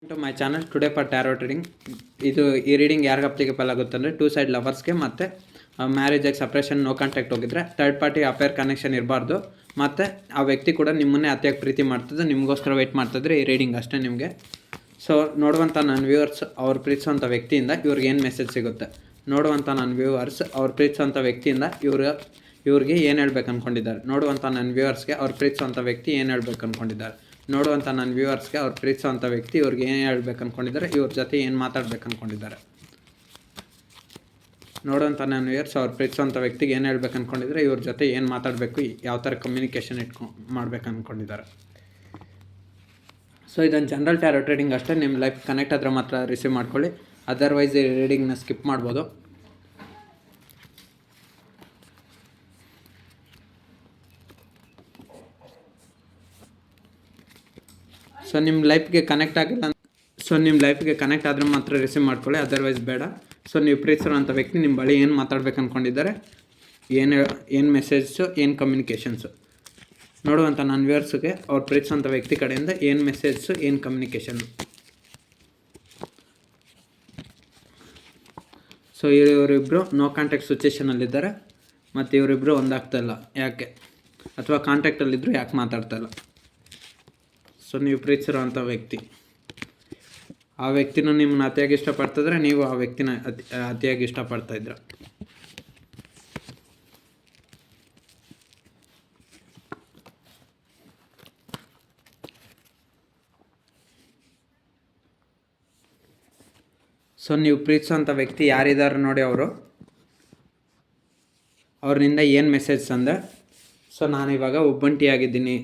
To my channel today for tarot trading. ಈ reading ಯಾರಿಗೆ applicable ಆಗುತ್ತೆ ಅಂದರೆ ಟೂ ಸೈಡ್ ಲವರ್ಸ್ಗೆ ಮತ್ತು ಮ್ಯಾರೇಜಾಗಿ ಸಪ್ರೇಷನ್ ನೋ ಕಾಂಟ್ಯಾಕ್ಟ್ ಹೋಗಿದ್ರೆ ಥರ್ಡ್ ಪಾರ್ಟಿ ಅಫೇರ್ ಕನೆಕ್ಷನ್ ಇರಬಾರ್ದು ಮತ್ತು ಆ ವ್ಯಕ್ತಿ ಕೂಡ ನಿಮ್ಮನ್ನೇ ಅತಿಯಾಗಿ ಪ್ರೀತಿ ಮಾಡ್ತಿದ್ದು ನಿಮಗೋಸ್ಕರ ವೆಯ್ಟ್ ಮಾಡ್ತಿದ್ರೆ ಈ ರೀಡಿಂಗ್ ಅಷ್ಟೇ ನಿಮಗೆ. ಸೊ ನೋಡುವಂಥ ನನ್ನ ವ್ಯೂವರ್ಸ್ ಅವ್ರು ಪ್ರೀತಿಸೋಂಥ ವ್ಯಕ್ತಿಯಿಂದ ಇವ್ರಿಗೆ ಏನು ಮೆಸೇಜ್ ಸಿಗುತ್ತೆ, ನೋಡುವಂಥ ನನ್ನ ವ್ಯೂವರ್ಸ್ ಅವ್ರು ಪ್ರೀತಿಸೋಂಥ ವ್ಯಕ್ತಿಯಿಂದ ಇವ್ರಿಗೆ ಏನು ಹೇಳ್ಬೇಕು ಅಂದ್ಕೊಂಡಿದ್ದಾರೆ, ನೋಡುವಂಥ ನನ್ನ ವ್ಯೂವರ್ಸ್ಗೆ ಅವ್ರು ಪ್ರೀತಿಸೋಂಥ ವ್ಯಕ್ತಿ ಏನು ಹೇಳ್ಬೇಕು ಅಂದ್ಕೊಂಡಿದ್ದಾರೆ, ನೋಡುವಂಥ ನನ್ನ ವ್ಯೂವರ್ಸ್ಗೆ ಅವ್ರು ಪ್ರೀತಿಸೋಂಥ ವ್ಯಕ್ತಿ ಇವ್ರಿಗೆ ಏನು ಹೇಳ್ಬೇಕು ಅಂದ್ಕೊಂಡಿದ್ದಾರೆ, ಇವ್ರ ಜೊತೆ ಏನು ಮಾತಾಡ್ಬೇಕು ಅಂದ್ಕೊಂಡಿದ್ದಾರೆ. ನೋಡುವಂಥ ನನ್ನ ವ್ಯೂವರ್ಸ್ ಅವ್ರು ಪ್ರೀತಿಸೋಂಥ ವ್ಯಕ್ತಿಗೆ ಏನು ಹೇಳ್ಬೇಕು ಅಂದ್ಕೊಂಡಿದ್ದಾರೆ, ಇವ್ರ ಜೊತೆ ಏನು ಮಾತಾಡಬೇಕು, ಯಾವ ಥರ ಕಮ್ಯುನಿಕೇಷನ್ ಮಾಡ್ಬೇಕು ಅಂದ್ಕೊಂಡಿದ್ದಾರೆ. ಸೊ ಇದೊಂದು ಜನರಲ್ ಟ್ಯಾರೋ ಟ್ರೇಡಿಂಗ್ ಅಷ್ಟೇ. ನಿಮ್ಮ ಲೈಫ್ ಕನೆಕ್ಟ್ ಆದರೆ ಮಾತ್ರ ರಿಸೀವ್ ಮಾಡ್ಕೊಳ್ಳಿ, ಅದರ್ವೈಸ್ ಈ ರೀಡಿಂಗ್ನ ಸ್ಕಿಪ್ ಮಾಡ್ಬೋದು. ಸೊ ನಿಮ್ಮ ಲೈಫ್ಗೆ ಕನೆಕ್ಟ್ ಆಗಿಲ್ಲ, ನಿಮ್ಮ ಲೈಫ್ಗೆ ಕನೆಕ್ಟ್ ಆದರೆ ಮಾತ್ರ ರಿಸೀವ್ ಮಾಡ್ಕೊಳ್ಳಿ, ಅದರ್ವೈಸ್ ಬೇಡ. ಸೊ ನೀವು ಪ್ರೀತಿಸಿರೋಂಥ ವ್ಯಕ್ತಿ ನಿಮ್ಮ ಬಳಿ ಏನು ಮಾತಾಡ್ಬೇಕು ಅಂದ್ಕೊಂಡಿದ್ದಾರೆ, ಏನು ಮೆಸೇಜ್ಸು, ಏನು ಕಮ್ಯುನಿಕೇಷನ್ಸು. ನೋಡುವಂಥ ನನ್ನ ವ್ಯೂವರ್ಸ್ಗೆ ಅವ್ರು ಪ್ರೀತಿಸೋಂಥ ವ್ಯಕ್ತಿ ಕಡೆಯಿಂದ ಏನು ಮೆಸೇಜ್ಸು, ಏನು ಕಮ್ಯುನಿಕೇಷನ್ನು. ಸೊ ಇವರಿಬ್ಬರು ನೋ ಕಾಂಟ್ಯಾಕ್ಟ್ ಸಿಚುವೇಷನಲ್ಲಿದ್ದಾರೆ ಮತ್ತು ಇವರಿಬ್ಬರು ಒಂದಾಗ್ತಾಯಿಲ್ಲ ಯಾಕೆ, ಅಥವಾ ಕಾಂಟ್ಯಾಕ್ಟಲ್ಲಿದ್ದರೂ ಯಾಕೆ ಮಾತಾಡ್ತಾಯಿಲ್ಲ. ಸೊ ನೀವು ಪ್ರೀತಿಸಿರೋಂಥ ವ್ಯಕ್ತಿ, ಆ ವ್ಯಕ್ತಿನೂ ನಿಮ್ಮನ್ನ ಅತಿಯಾಗಿ ಇಷ್ಟಪಡ್ತಿದ್ರೆ ನೀವು ಆ ವ್ಯಕ್ತಿನ ಅತಿಯಾಗಿ ಇಷ್ಟಪಡ್ತಾಯಿದ್ರ. ಸೊ ನೀವು ಪ್ರೀತಿಸೋಂಥ ವ್ಯಕ್ತಿ ಯಾರಿದ್ದಾರೆ ನೋಡಿ, ಅವ್ರನಿಂದ ಏನು ಮೆಸೇಜ್ ಅಂದರೆ, ಸೊ ನಾನಿವಾಗ ಒಬ್ಬಂಟಿಯಾಗಿದ್ದೀನಿ,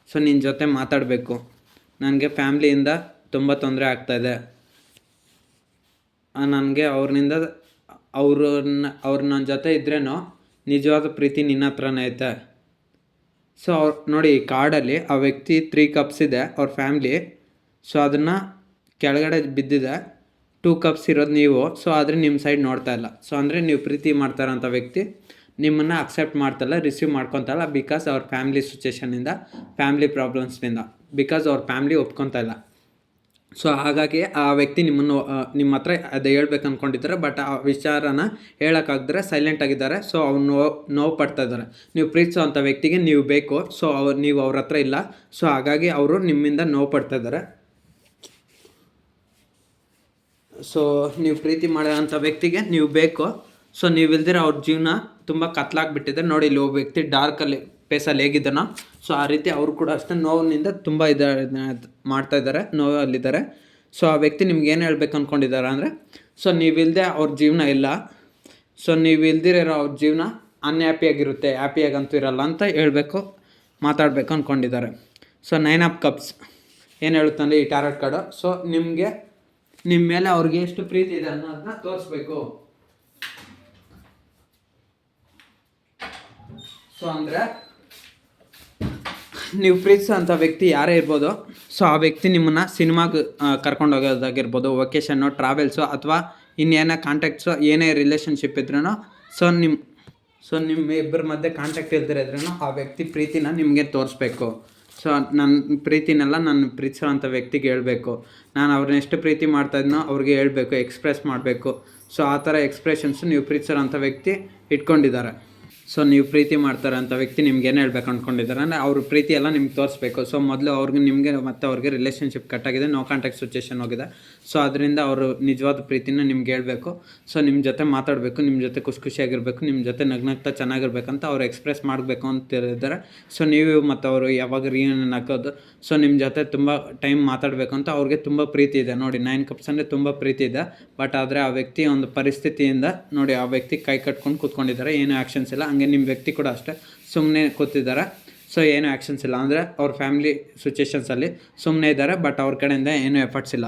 ಸೊ ನಿನ್ನ ಜೊತೆ ಮಾತಾಡಬೇಕು, ನನಗೆ ಫ್ಯಾಮ್ಲಿಯಿಂದ ತುಂಬ ತೊಂದರೆ ಆಗ್ತಾಯಿದೆ, ನನಗೆ ಅವ್ರು ನನ್ನ ಜೊತೆ ಇದ್ರೇನೋ ನಿಜವಾದ ಪ್ರೀತಿ ನಿನ್ನ ಹತ್ರನೇ ಐತೆ. ಸೊ ನೋಡಿ ಈ ಕಾರ್ಡಲ್ಲಿ ಆ ವ್ಯಕ್ತಿ 3 ಕಪ್ಸ್ ಇದೆ ಅವ್ರ ಫ್ಯಾಮ್ಲಿ. ಸೊ ಅದನ್ನು ಕೆಳಗಡೆ ಬಿದ್ದಿದೆ, 2 ಕಪ್ಸ್ ಇರೋದು ನೀವು. ಸೊ ಆದರೆ ನಿಮ್ಮ ಸೈಡ್ ನೋಡ್ತಾ ಇಲ್ಲ. ಸೊ ಅಂದರೆ ನೀವು ಪ್ರೀತಿ ಮಾಡ್ತಾರಂಥ ವ್ಯಕ್ತಿ ನಿಮ್ಮನ್ನು ಅಕ್ಸೆಪ್ಟ್ ಮಾಡ್ತಾಯಿಲ್ಲ, ರಿಸೀವ್ ಮಾಡ್ಕೊತಾಯಿಲ್ಲ, ಬಿಕಾಸ್ ಅವ್ರ ಫ್ಯಾಮ್ಲಿ ಸಿಚುವೇಷನಿಂದ, ಫ್ಯಾಮ್ಲಿ ಪ್ರಾಬ್ಲಮ್ಸ್ನಿಂದ, ಬಿಕಾಸ್ ಅವ್ರ ಫ್ಯಾಮ್ಲಿ ಒಪ್ಕೊತಾ ಇಲ್ಲ. ಸೊ ಹಾಗಾಗಿ ಆ ವ್ಯಕ್ತಿ ನಿಮ್ಮ ಹತ್ರ ಅದು ಹೇಳ್ಬೇಕು ಅಂದ್ಕೊಂಡಿದ್ದಾರೆ, ಬಟ್ ಆ ವಿಚಾರನ ಹೇಳೋಕ್ಕಾಗದ್ರೆ ಸೈಲೆಂಟ್ ಆಗಿದ್ದಾರೆ. ಸೊ ಅವ್ರು ನೋವು ಪಡ್ತಾ ಇದ್ದಾರೆ. ನೀವು ಪ್ರೀತಿಸೋವಂಥ ವ್ಯಕ್ತಿಗೆ ನೀವು ಬೇಕು, ಸೊ ನೀವು ಅವ್ರ ಹತ್ರ ಇಲ್ಲ. ಸೊ ಹಾಗಾಗಿ ಅವರು ನಿಮ್ಮಿಂದ ನೋವು ಪಡ್ತಾ ಇದ್ದಾರೆ. ಸೊ ನೀವು ಪ್ರೀತಿ ಮಾಡೋಂಥ ವ್ಯಕ್ತಿಗೆ ನೀವು ಬೇಕು. ಸೊ ನೀವು ಇಲ್ದಿರ ಅವ್ರ ಜೀವನ ತುಂಬ ಕತ್ಲಾಗಿಬಿಟ್ಟಿದೆ ನೋಡಿ. ಇಲ್ಲಿ ಒಬ್ಬ ವ್ಯಕ್ತಿ ಡಾರ್ಕಲ್ಲಿ ಫೇಸಲ್ಲಿ ಹೇಗಿದ್ದಾನೋ, ಸೊ ಆ ರೀತಿ ಅವರು ಕೂಡ ಅಷ್ಟೇ ನೋವಿನಿಂದ ತುಂಬ ಮಾಡ್ತಾಯಿದ್ದಾರೆ, ನೋವಲ್ಲಿದ್ದಾರೆ. ಸೊ ಆ ವ್ಯಕ್ತಿ ನಿಮ್ಗೆ ಏನು ಹೇಳ್ಬೇಕು ಅಂದ್ಕೊಂಡಿದ್ದಾರೆ ಅಂದರೆ, ಸೊ ನೀವಿಲ್ಲದೆ ಅವ್ರ ಜೀವನ ಇಲ್ಲ, ಸೊ ನೀವು ಇಲ್ದಿರೋ ಅವ್ರ ಜೀವನ ಅನ್ಹ್ಯಾಪಿಯಾಗಿರುತ್ತೆ, ಹ್ಯಾಪಿಯಾಗಂತೂ ಇರಲ್ಲ ಅಂತ ಹೇಳಬೇಕು, ಮಾತಾಡಬೇಕು ಅಂದ್ಕೊಂಡಿದ್ದಾರೆ. ಸೊ 9 ಆಫ್ ಕಪ್ಸ್ ಏನು ಹೇಳುತ್ತಂದರೆ ಈ ಟ್ಯಾರೋಟ್ ಕಾರ್ಡು, ಸೊ ನಿಮ್ಮ ಮೇಲೆ ಅವ್ರಿಗೆ ಎಷ್ಟು ಪ್ರೀತಿ ಇದೆ ಅನ್ನೋದನ್ನ ತೋರಿಸ್ಬೇಕು. ಸೊ ಅಂದರೆ ನೀವು ಪ್ರೀತಿಸೋಂಥ ವ್ಯಕ್ತಿ ಯಾರೇ ಇರ್ಬೋದು, ಸೊ ಆ ವ್ಯಕ್ತಿ ನಿಮ್ಮನ್ನು ಸಿನಿಮಾಗೆ ಕರ್ಕೊಂಡು ಹೋಗೋದಾಗಿರ್ಬೋದು, ವೊಕೇಶನ್ನು, ಟ್ರಾವೆಲ್ಸು, ಅಥವಾ ಇನ್ನೇನೋ ಕಾಂಟ್ಯಾಕ್ಟ್ಸು, ಏನೇ ರಿಲೇಷನ್ಶಿಪ್ ಇದ್ರೂ, ಸೊ ನಿಮ್ಮ ಇಬ್ಬರ ಮಧ್ಯೆ ಕಾಂಟ್ಯಾಕ್ಟ್ ಇದ್ರೂ ಆ ವ್ಯಕ್ತಿ ಪ್ರೀತಿನ ನಿಮಗೆ ತೋರಿಸ್ಬೇಕು. ಸೊ ನನ್ನ ಪ್ರೀತಿನೆಲ್ಲ ನಾನು ಪ್ರೀತಿಸೋಂಥ ವ್ಯಕ್ತಿಗೆ ಹೇಳಬೇಕು, ನಾನು ಅವ್ರನ್ನ ಎಷ್ಟು ಪ್ರೀತಿ ಮಾಡ್ತಾಯಿದ್ನೋ ಅವ್ರಿಗೆ ಹೇಳಬೇಕು, ಎಕ್ಸ್ಪ್ರೆಸ್ ಮಾಡಬೇಕು. ಸೊ ಆ ಥರ ಎಕ್ಸ್ಪ್ರೆಷನ್ಸು ನೀವು ಪ್ರೀತಿಸೋಂಥ ವ್ಯಕ್ತಿ ಇಟ್ಕೊಂಡಿದ್ದಾರೆ. ಸೊ ನೀವು ಪ್ರೀತಿ ಮಾಡ್ತಾರೆ ಅಂಥ ವ್ಯಕ್ತಿ ನಿಮ್ಗೆ ಏನು ಹೇಳ್ಬೇಕು ಅಂದ್ಕೊಂಡಿದ್ದಾರೆ ಅಂದರೆ ಅವ್ರ ಪ್ರೀತಿ ಎಲ್ಲ ನಿಮ್ಗೆ ತೋರಿಸ್ಬೇಕು. ಸೊ ಮೊದಲು ನಿಮಗೆ ಮತ್ತು ಅವ್ರಿಗೆ ರಿಲೇಷನ್ಶಿಪ್ ಕಟ್ಟಾಗಿದೆ, ನೋ ಕಾಂಟ್ಯಾಕ್ಟ್ ಸಿಚುವೇಷನ್ ಹೋಗಿದೆ. ಸೊ ಅದರಿಂದ ಅವರು ನಿಜವಾದ ಪ್ರೀತಿನ ನಿಮ್ಗೆ ಹೇಳಬೇಕು. ಸೊ ನಿಮ್ಮ ಜೊತೆ ಮಾತಾಡಬೇಕು, ನಿಮ್ಮ ಜೊತೆ ಖುಷಿಯಾಗಿರಬೇಕು, ನಿಮ್ಮ ಜೊತೆ ನಗ್ನಗ್ತಾ ಚೆನ್ನಾಗಿರ್ಬೇಕಂತ ಅವ್ರು ಎಕ್ಸ್ಪ್ರೆಸ್ ಮಾಡಬೇಕು ಅಂತ ಹೇಳಿದ್ದಾರೆ. ಸೊ ನೀವು ಮತ್ತು ಅವರು ಯಾವಾಗ ರಿಯೂನಿಯನ್ ಹಾಕೋದು, ಸೊ ನಿಮ್ಮ ಜೊತೆ ತುಂಬ ಟೈಮ್ ಮಾತಾಡಬೇಕು ಅಂತ ಅವ್ರಿಗೆ ತುಂಬ ಪ್ರೀತಿ ಇದೆ ನೋಡಿ. 9 ಕಪ್ಸ್ ಅಂದರೆ ತುಂಬ ಪ್ರೀತಿ ಇದೆ. ಬಟ್ ಆದರೆ ಆ ವ್ಯಕ್ತಿ ಒಂದು ಪರಿಸ್ಥಿತಿಯಿಂದ ನೋಡಿ ಆ ವ್ಯಕ್ತಿ ಕೈ ಕಟ್ಕೊಂಡು ಕೂತ್ಕೊಂಡಿದ್ದಾರೆ, ಏನೂ ಆ್ಯಕ್ಷನ್ಸ್ ಇಲ್ಲ. ಹಂಗೆ ನಿಮ್ಮ ವ್ಯಕ್ತಿ ಕೂಡ ಅಷ್ಟೇ ಸುಮ್ಮನೆ ಕೂತಿದ್ದಾರೆ. ಸೊ ಏನೂ ಆ್ಯಕ್ಷನ್ಸ್ ಇಲ್ಲ, ಅಂದರೆ ಅವ್ರ ಫ್ಯಾಮಿಲಿ ಸಿಚುವೇಷನ್ಸಲ್ಲಿ ಸುಮ್ಮನೆ ಇದ್ದಾರೆ, ಬಟ್ ಅವ್ರ ಕಡೆಯಿಂದ ಏನೂ ಎಫರ್ಟ್ಸ್ ಇಲ್ಲ.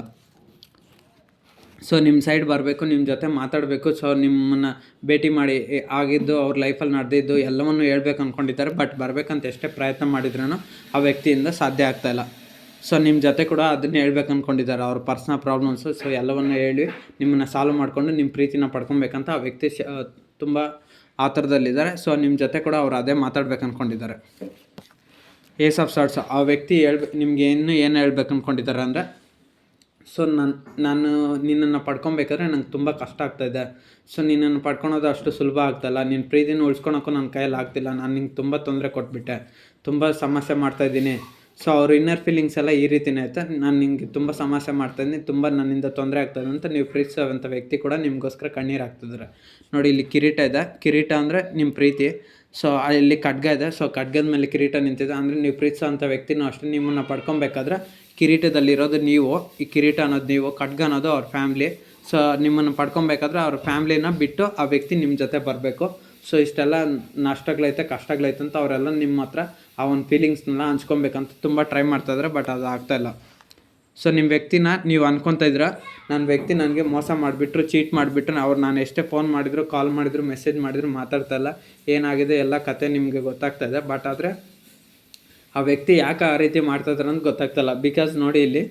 ಸೊ ನಿಮ್ಮ ಸೈಡ್ ಬರಬೇಕು, ನಿಮ್ಮ ಜೊತೆ ಮಾತಾಡಬೇಕು. ಸೊ ನಿಮ್ಮನ್ನು ಭೇಟಿ ಮಾಡಿ ಆಗಿದ್ದು, ಅವ್ರ ಲೈಫಲ್ಲಿ ನಡೆದಿದ್ದು ಎಲ್ಲವನ್ನೂ ಹೇಳ್ಬೇಕು ಅಂದ್ಕೊಂಡಿದ್ದಾರೆ. ಬಟ್ ಬರಬೇಕಂತ ಎಷ್ಟೇ ಪ್ರಯತ್ನ ಮಾಡಿದ್ರೂ ಆ ವ್ಯಕ್ತಿಯಿಂದ ಸಾಧ್ಯ ಆಗ್ತಾಯಿಲ್ಲ. ಸೊ ನಿಮ್ಮ ಜೊತೆ ಕೂಡ ಅದನ್ನೇ ಹೇಳ್ಬೇಕು ಅಂದ್ಕೊಂಡಿದ್ದಾರೆ, ಅವ್ರ ಪರ್ಸ್ನಲ್ ಪ್ರಾಬ್ಲಮ್ಸು. ಸೊ ಎಲ್ಲವನ್ನೂ ಹೇಳಿ ನಿಮ್ಮನ್ನು ಸಾಲ್ವ್ ಮಾಡಿಕೊಂಡು ನಿಮ್ಮ ಪ್ರೀತಿನ ಪಡ್ಕೊಬೇಕಂತ ಆ ವ್ಯಕ್ತಿ ತುಂಬ ಆ ಥರದಲ್ಲಿದ್ದಾರೆ. ಸೊ ನಿಮ್ಮ ಜೊತೆ ಕೂಡ ಅವ್ರು ಅದೇ ಮಾತಾಡ್ಬೇಕು ಅಂದ್ಕೊಂಡಿದ್ದಾರೆ. ಏಸ್ ಆಫ್ ಸಾರ್ಟ್ಸ್ ಆ ವ್ಯಕ್ತಿ ನಿಮ್ಗೆ ಏನು ಹೇಳ್ಬೇಕು ಅಂದ್ಕೊಂಡಿದ್ದಾರೆ ಅಂದರೆ, ಸೊ ನಾನು ನಿನ್ನನ್ನು ಪಡ್ಕೊಬೇಕಾದ್ರೆ ನಂಗೆ ತುಂಬ ಕಷ್ಟ ಆಗ್ತಾಯಿದೆ. ಸೊ ನಿನ್ನನ್ನು ಪಡ್ಕೊಳೋದು ಅಷ್ಟು ಸುಲಭ ಆಗ್ತಾಯಿಲ್ಲ. ನಿನ್ನ ಪ್ರೀತಿನ ಉಳಿಸ್ಕೊಳಕ್ಕೂ ನನ್ನ ಕೈಯಲ್ಲಿ ಆಗ್ತಿಲ್ಲ. ನಾನು ನಿಂಗೆ ತುಂಬ ತೊಂದರೆ ಕೊಟ್ಬಿಟ್ಟೆ, ತುಂಬ ಸಮಸ್ಯೆ ಮಾಡ್ತಾಯಿದ್ದೀನಿ. ಸೊ ಅವ್ರ ಇನ್ನರ್ ಫೀಲಿಂಗ್ಸ್ ಎಲ್ಲ ಈ ರೀತಿಯೇ ಐತೆ. ನಾನು ನಿಂಗೆ ತುಂಬ ಸಮಸ್ಯೆ ಮಾಡ್ತಾಯಿದ್ದೀನಿ, ತುಂಬ ನನ್ನಿಂದ ತೊಂದರೆ ಆಗ್ತಾಯಿದೆ ಅಂತ ನೀವು ಪ್ರೀತಿಸೋವಂಥ ವ್ಯಕ್ತಿ ಕೂಡ ನಿಮಗೋಸ್ಕರ ಕಣ್ಣೀರು ಹಾಕ್ತಿದ್ದಾರೆ. ನೋಡಿ, ಇಲ್ಲಿ ಕಿರೀಟ ಇದೆ. ಕಿರೀಟ ಅಂದರೆ ನಿಮ್ಮ ಪ್ರೀತಿ. ಸೊ ಇಲ್ಲಿ ಖಡ್ಗ ಇದೆ. ಸೊ ಖಡ್ಗದ ಮೇಲೆ ಕಿರೀಟ ನಿಂತಿದೆ. ಅಂದರೆ ನೀವು ಪ್ರೀತಿಸೋವಂಥ ವ್ಯಕ್ತಿನೂ ಅಷ್ಟೇ. ನಿಮ್ಮನ್ನು ಪಡ್ಕೊಬೇಕಾದ್ರೆ ಕಿರೀಟದಲ್ಲಿರೋದು ನೀವು, ಈ ಕಿರೀಟ ಅನ್ನೋದು ನೀವು, ಖಡ್ಗ ಅನ್ನೋದು ಅವ್ರ ಫ್ಯಾಮ್ಲಿ. ಸೊ ನಿಮ್ಮನ್ನು ಪಡ್ಕೊಬೇಕಾದ್ರೆ ಅವ್ರ ಫ್ಯಾಮ್ಲಿನ ಬಿಟ್ಟು ಆ ವ್ಯಕ್ತಿ ನಿಮ್ಮ ಜೊತೆ ಬರಬೇಕು. ಸೊ ಇಷ್ಟೆಲ್ಲ ನಷ್ಟಗಳೈತೆ, ಕಷ್ಟಗಳೈತೆ ಅಂತ ಅವರೆಲ್ಲ ನಿಮ್ಮ ಹತ್ರ ಆ ಒಂದು ಫೀಲಿಂಗ್ಸ್ನೆಲ್ಲ ಹಂಚ್ಕೊಬೇಕಂತ ತುಂಬ ಟ್ರೈ ಮಾಡ್ತಾಯಿದ್ರೆ, ಬಟ್ ಅದು ಆಗ್ತಾಯಿಲ್ಲ. ಸೊ ನಿಮ್ಮ ವ್ಯಕ್ತಿನ ನೀವು ಅನ್ಕೊತಾ ಇದ್ದೀರ, ನನ್ನ ವ್ಯಕ್ತಿ ನನಗೆ ಮೋಸ ಮಾಡಿಬಿಟ್ರು, ಚೀಟ್ ಮಾಡಿಬಿಟ್ರು, ಅವ್ರು ನಾನು ಎಷ್ಟೇ ಫೋನ್ ಮಾಡಿದ್ರು, ಕಾಲ್ ಮಾಡಿದ್ರು, ಮೆಸೇಜ್ ಮಾಡಿದ್ರು ಮಾತಾಡ್ತಾಯಿಲ್ಲ, ಏನಾಗಿದೆ ಎಲ್ಲ ಕತೆ ನಿಮಗೆ ಗೊತ್ತಾಗ್ತಾಯಿದೆ. ಬಟ್ ಆದರೆ ಆ ವ್ಯಕ್ತಿ ಯಾಕೆ ಆ ರೀತಿ ಮಾಡ್ತಾಯಿದ್ದಾರೆ ಅಂತ ಗೊತ್ತಾಗ್ತಾಯಿಲ್ಲ. ಬಿಕಾಸ್ ನೋಡಿ, ಇಲ್ಲಿ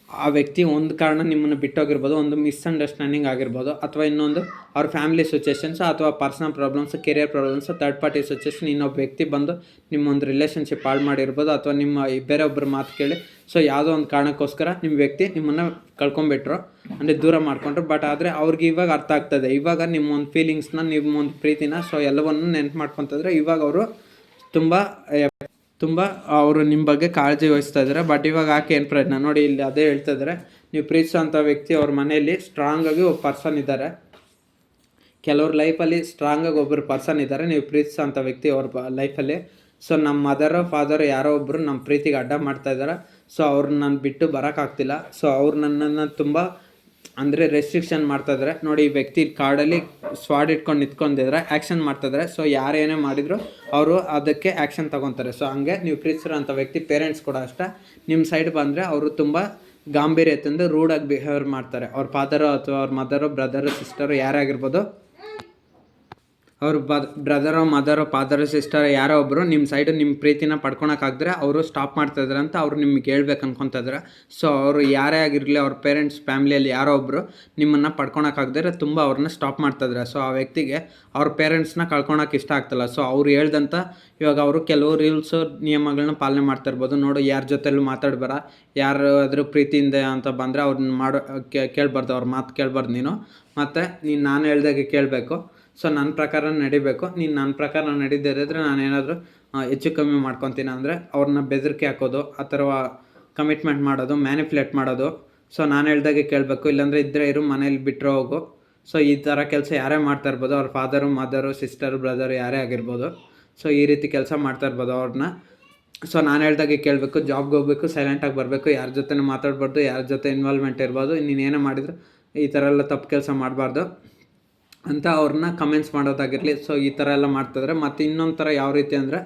ಆ ವ್ಯಕ್ತಿ ಒಂದು ಕಾರಣ ನಿಮ್ಮನ್ನು ಬಿಟ್ಟೋಗಿರ್ಬೋದು, ಒಂದು ಮಿಸ್ಅಂಡರ್ಸ್ಟ್ಯಾಂಡಿಂಗ್ ಆಗಿರ್ಬೋದು, ಅಥವಾ ಇನ್ನೊಂದು ಅವ್ರ ಫ್ಯಾಮಿಲಿ ಸಿಚುವೇಷನ್ಸ್, ಅಥವಾ personal problems, career problems, third party situation, ಇನ್ನೊಬ್ಬ ವ್ಯಕ್ತಿ ಬಂದು ನಿಮ್ಮೊಂದು ರಿಲೇಷನ್ಶಿಪ್ ಹಾಳು ಮಾಡಿರ್ಬೋದು, ಅಥವಾ ನಿಮ್ಮ ಬೇರೆಯೊಬ್ಬರ ಮಾತು ಕೇಳಿ ಸೊ ಯಾವುದೋ ಒಂದು ಕಾರಣಕ್ಕೋಸ್ಕರ ನಿಮ್ಮ ವ್ಯಕ್ತಿ ನಿಮ್ಮನ್ನು ಕಳ್ಕೊಂಬಿಟ್ರು, ಅಂದರೆ ದೂರ ಮಾಡ್ಕೊಂಡ್ರು. ಬಟ್ ಆದರೆ ಅವ್ರಿಗೆ ಇವಾಗ ಅರ್ಥ ಆಗ್ತದೆ, ಇವಾಗ ನಿಮ್ಮ ಒಂದು ಫೀಲಿಂಗ್ಸ್ನ, ನಿಮ್ಮ ಒಂದು ಪ್ರೀತಿನ, ಸೊ ಎಲ್ಲವನ್ನು ನೆನಪು ಮಾಡ್ಕೊತಿದ್ರೆ ಇವಾಗ ಅವರು ತುಂಬ ಅವರು ನಿಮ್ಮ ಬಗ್ಗೆ ಕಾಳಜಿ ವಹಿಸ್ತಾ ಇದ್ದಾರೆ. ಬಟ್ ಇವಾಗ ಆಕೆ ಏನು ಪ್ರಯತ್ನ ನೋಡಿ, ಇಲ್ಲಿ ಅದೇ ಹೇಳ್ತಾ ಇದ್ದಾರೆ, ನೀವು ಪ್ರೀತಿಸೋಂಥ ವ್ಯಕ್ತಿ ಅವ್ರ ಮನೆಯಲ್ಲಿ ಸ್ಟ್ರಾಂಗಾಗಿ ಒಬ್ಬ ಪರ್ಸನ್ ಇದ್ದಾರೆ. ಕೆಲವ್ರ ಲೈಫಲ್ಲಿ ಸ್ಟ್ರಾಂಗಾಗಿ ಒಬ್ಬರು ಪರ್ಸನ್ ಇದ್ದಾರೆ, ನೀವು ಪ್ರೀತಿಸೋಂಥ ವ್ಯಕ್ತಿ ಅವ್ರ ಲೈಫಲ್ಲಿ. ಸೊ ನಮ್ಮ ಮದರೋ ಫಾದರೋ ಯಾರೋ ಒಬ್ಬರು ನಮ್ಮ ಪ್ರೀತಿಗೆ ಅಡ್ಡ ಮಾಡ್ತಾಯಿದ್ದಾರೆ. ಸೊ ಅವ್ರನ್ನ ನಾನು ಬಿಟ್ಟು ಬರೋಕ್ಕಾಗ್ತಿಲ್ಲ. ಸೊ ಅವ್ರು ನನ್ನನ್ನು ತುಂಬ ಅಂದರೆ ರೆಸ್ಟ್ರಿಕ್ಷನ್ ಮಾಡ್ತಾಯಿದ್ದಾರೆ. ನೋಡಿ, ಈ ವ್ಯಕ್ತಿ ಕಾಡಲ್ಲಿ ಸ್ವಾಡ್ ಇಟ್ಕೊಂಡು ನಿಂತ್ಕೊಂಡಿದ್ರೆ ಆ್ಯಕ್ಷನ್ ಮಾಡ್ತಾಯಿದ್ದಾರೆ. ಸೊ ಯಾರೇನೇ ಮಾಡಿದ್ರು ಅವರು ಅದಕ್ಕೆ ಆ್ಯಕ್ಷನ್ ತೊಗೊತಾರೆ. ಸೊ ಹಂಗೆ ನೀವು ಪ್ರೀತಿಸಿರೋಂಥ ವ್ಯಕ್ತಿ ಪೇರೆಂಟ್ಸ್ ಕೂಡ ಅಷ್ಟೇ, ನಿಮ್ಮ ಸೈಡ್ ಬಂದರೆ ಅವರು ತುಂಬ ಗಾಂಭೀರ್ಯತೆಯಿಂದ ರೂಡಾಗಿ ಬಿಹೇವ್ ಮಾಡ್ತಾರೆ. ಅವ್ರ ಫಾದರೋ ಅಥವಾ ಅವ್ರ ಮದರೋ, ಬ್ರದರೋ, ಸಿಸ್ಟರೋ ಯಾರೇ ಆಗಿರ್ಬೋದು, ಅವ್ರ ಬ್ರದರೋ, ಮದರೋ, ಫಾದರೋ, ಸಿಸ್ಟರ್ ಯಾರೋ ಒಬ್ಬರು ನಿಮ್ಮ ಸೈಡು ನಿಮ್ಮ ಪ್ರೀತಿನ ಪಡ್ಕೊಳಕ್ಕಾಗ್ದರೆ ಅವರು ಸ್ಟಾಪ್ ಮಾಡ್ತಾಯಿದ್ದಾರೆ ಅಂತ ಅವ್ರು ನಿಮ್ಗೆ ಹೇಳ್ಬೇಕು ಅನ್ಕೊತಿದ್ದಾರೆ. ಸೊ ಅವರು ಯಾರೇ ಆಗಿರಲಿ, ಅವ್ರ ಪೇರೆಂಟ್ಸ್ ಫ್ಯಾಮ್ಲಿಯಲ್ಲಿ ಯಾರೋ ಒಬ್ಬರು ನಿಮ್ಮನ್ನು ಪಡ್ಕೊಳಕ್ಕಾಗ್ದರೆ ತುಂಬ ಅವ್ರನ್ನ ಸ್ಟಾಪ್ ಮಾಡ್ತಾಯಿದ್ದಾರೆ. ಸೊ ಆ ವ್ಯಕ್ತಿಗೆ ಅವ್ರ ಪೇರೆಂಟ್ಸ್ನ ಕಳ್ಕೊಳಕ್ಕೆ ಇಷ್ಟ ಆಗ್ತಿಲ್ಲ. ಸೊ ಅವ್ರು ಹೇಳ್ದಂಥ ಇವಾಗ ಅವರು ಕೆಲವು ರೂಲ್ಸು ನಿಯಮಗಳನ್ನ ಪಾಲನೆ ಮಾಡ್ತಾಯಿರ್ಬೋದು. ನೋಡು, ಯಾರ ಜೊತೆಲ್ಲೂ ಮಾತಾಡ್ಬೇಡ, ಯಾರಾದರೂ ಪ್ರೀತಿಯಿಂದ ಅಂತ ಬಂದರೆ ಅವ್ರನ್ನ ಕೇಳಬಾರ್ದು, ಅವ್ರ ಮಾತು ಕೇಳಬಾರ್ದು ನೀನು, ಮತ್ತು ನೀನು ನಾನು ಹೇಳ್ದಾಗೆ ಕೇಳಬೇಕು. ಸೊ ನನ್ನ ಪ್ರಕಾರ ನಡಿಬೇಕು. ನೀನು ನನ್ನ ಪ್ರಕಾರ ನಡೀದಿದ್ರೆ ನಾನೇನಾದರೂ ಹೆಚ್ಚು ಕಮ್ಮಿ ಮಾಡ್ಕೊತೀನಿ ಅಂದರೆ ಅವ್ರನ್ನ ಬೆದರಿಕೆ ಹಾಕೋದು, ಅಥವಾ ಕಮಿಟ್ಮೆಂಟ್ ಮಾಡೋದು, ಮ್ಯಾನಿಪ್ಯುಲೇಟ್ ಮಾಡೋದು. ಸೊ ನಾನು ಹೇಳ್ದಾಗೆ ಕೇಳಬೇಕು, ಇಲ್ಲಾಂದರೆ ಇದ್ದರೆ ಇರು, ಮನೇಲಿ ಬಿಟ್ಟರೆ ಹೋಗು. ಸೊ ಈ ಥರ ಕೆಲಸ ಯಾರೇ ಮಾಡ್ತಾ ಇರ್ಬೋದು, ಅವ್ರ ಫಾದರು, ಮದರು, ಸಿಸ್ಟರು, ಬ್ರದರು ಯಾರೇ ಆಗಿರ್ಬೋದು. ಸೊ ಈ ರೀತಿ ಕೆಲಸ ಮಾಡ್ತಾ ಇರ್ಬೋದು ಅವ್ರನ್ನ. ಸೊ ನಾನು ಹೇಳ್ದಾಗೆ ಕೇಳಬೇಕು, ಜಾಬ್ಗೆ ಹೋಗ್ಬೇಕು, ಸೈಲೆಂಟಾಗಿ ಬರಬೇಕು, ಯಾರ ಜೊತೆ ಮಾತಾಡ್ಬಾರ್ದು, ಯಾರ ಜೊತೆ ಇನ್ವಾಲ್ವ್ಮೆಂಟ್ ಇರ್ಬೋದು, ನೀನೇನೇ ಮಾಡಿದ್ರು ಈ ಥರ ಎಲ್ಲ ತಪ್ಪು ಕೆಲಸ ಮಾಡಬಾರ್ದು ಅಂತ ಅವ್ರನ್ನ ಕಮೆಂಟ್ಸ್ ಮಾಡೋದಾಗಿರಲಿ. ಸೊ ಈ ಥರ ಎಲ್ಲ ಮಾಡ್ತಿದ್ರೆ. ಮತ್ತು ಇನ್ನೊಂದು ಥರ ಯಾವ ರೀತಿ ಅಂದರೆ,